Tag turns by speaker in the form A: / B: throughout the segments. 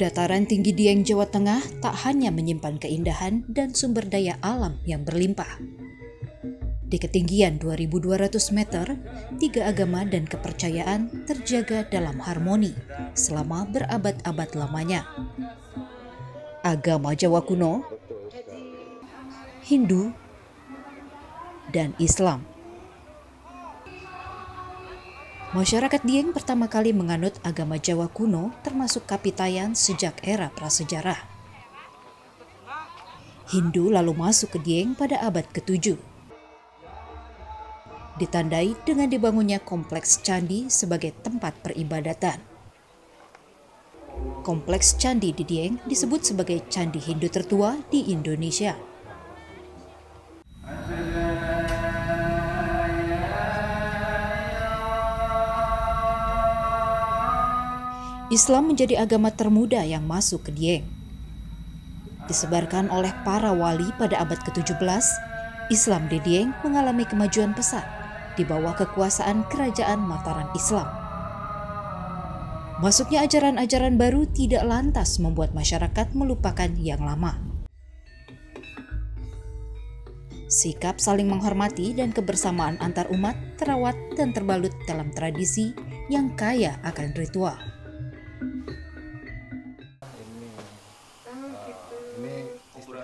A: Dataran tinggi Dieng, Jawa Tengah tak hanya menyimpan keindahan dan sumber daya alam yang berlimpah. Di ketinggian 2.200 meter, tiga agama dan kepercayaan terjaga dalam harmoni selama berabad-abad lamanya. Agama Jawa kuno, Hindu, dan Islam. Masyarakat Dieng pertama kali menganut agama Jawa kuno termasuk Kapitayan sejak era prasejarah. Hindu lalu masuk ke Dieng pada abad ke-7. Ditandai dengan dibangunnya kompleks candi sebagai tempat peribadatan. Kompleks candi di Dieng disebut sebagai candi Hindu tertua di Indonesia. Islam menjadi agama termuda yang masuk ke Dieng. Disebarkan oleh para wali pada abad ke-17, Islam di Dieng mengalami kemajuan pesat di bawah kekuasaan Kerajaan Mataram Islam. Masuknya ajaran-ajaran baru tidak lantas membuat masyarakat melupakan yang lama. Sikap saling menghormati dan kebersamaan antar umat terawat dan terbalut dalam tradisi yang kaya akan ritual.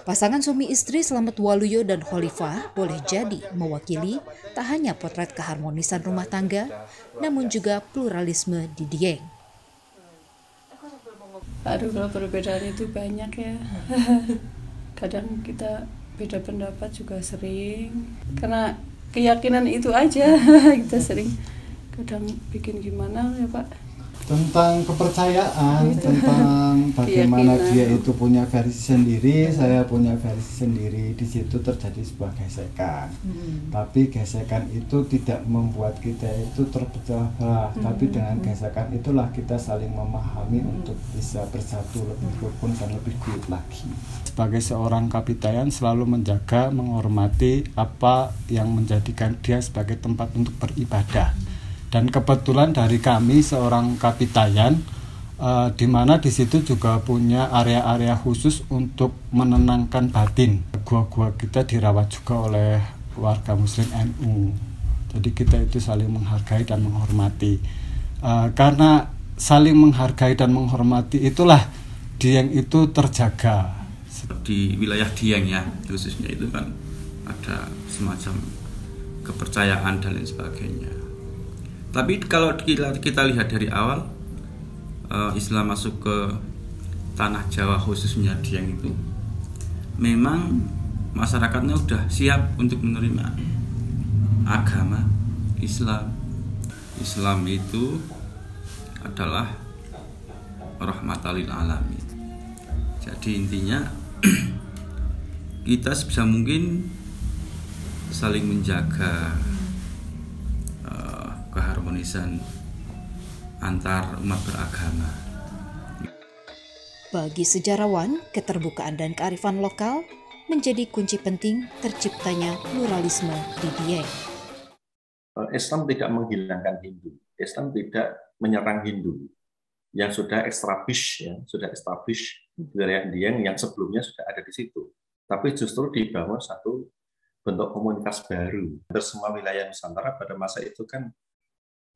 A: Pasangan suami istri Slamet Waluyo dan Khalifah boleh jadi mewakili tak hanya potret keharmonisan rumah tangga, namun juga pluralisme di Dieng.
B: Aduh, kalau perbedaan itu banyak ya. Kadang kita beda pendapat juga sering, karena keyakinan itu aja kita sering kadang bikin gimana ya Pak.
C: Tentang kepercayaan, tentang bagaimana dia itu punya versi sendiri, saya punya versi sendiri. Di situ terjadi sebuah gesekan. Tapi gesekan itu tidak membuat kita itu terpecah belah. Tapi dengan gesekan itulah kita saling memahami untuk bisa bersatu lebih rukun dan lebih kuat lagi. Sebagai seorang Kapitayan selalu menjaga, menghormati apa yang menjadikan dia sebagai tempat untuk beribadah. Dan kebetulan dari kami seorang Kapitayan, di mana di situ juga punya area-area khusus untuk menenangkan batin. Gua-gua kita dirawat juga oleh warga Muslim NU. Jadi kita itu saling menghargai dan menghormati. Karena saling menghargai dan menghormati itulah Dieng itu terjaga.
D: Di wilayah Dieng ya khususnya itu kan ada semacam kepercayaan dan lain sebagainya. Tapi kalau kita lihat dari awal Islam masuk ke tanah Jawa khususnya Dieng itu, memang masyarakatnya sudah siap untuk menerima agama Islam. Islam itu adalah rahmatan lil alamin. Jadi intinya kita sebisa mungkin saling menjaga keharmonisan antar umat beragama.
A: Bagi sejarawan, keterbukaan dan kearifan lokal menjadi kunci penting terciptanya pluralisme di Dieng.
E: Islam tidak menghilangkan Hindu, Islam tidak menyerang Hindu yang sudah establish di wilayah Dieng yang sebelumnya sudah ada di situ. Tapi justru dibangun satu bentuk komunitas baru. Hampir semua wilayah Nusantara pada masa itu kan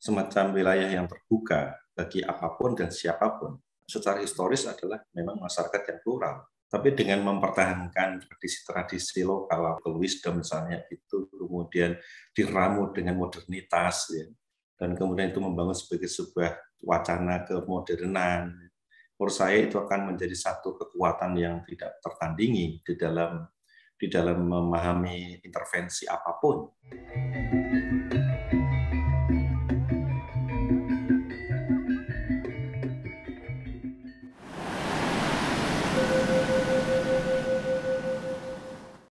E: semacam wilayah yang terbuka bagi apapun dan siapapun. Secara historis adalah memang masyarakat yang plural. Tapi dengan mempertahankan tradisi-tradisi lokal, local wisdom misalnya itu kemudian diramu dengan modernitas, ya, dan kemudian itu membangun sebagai sebuah wacana kemodernan. Menurut saya itu akan menjadi satu kekuatan yang tidak tertandingi di dalam memahami intervensi apapun.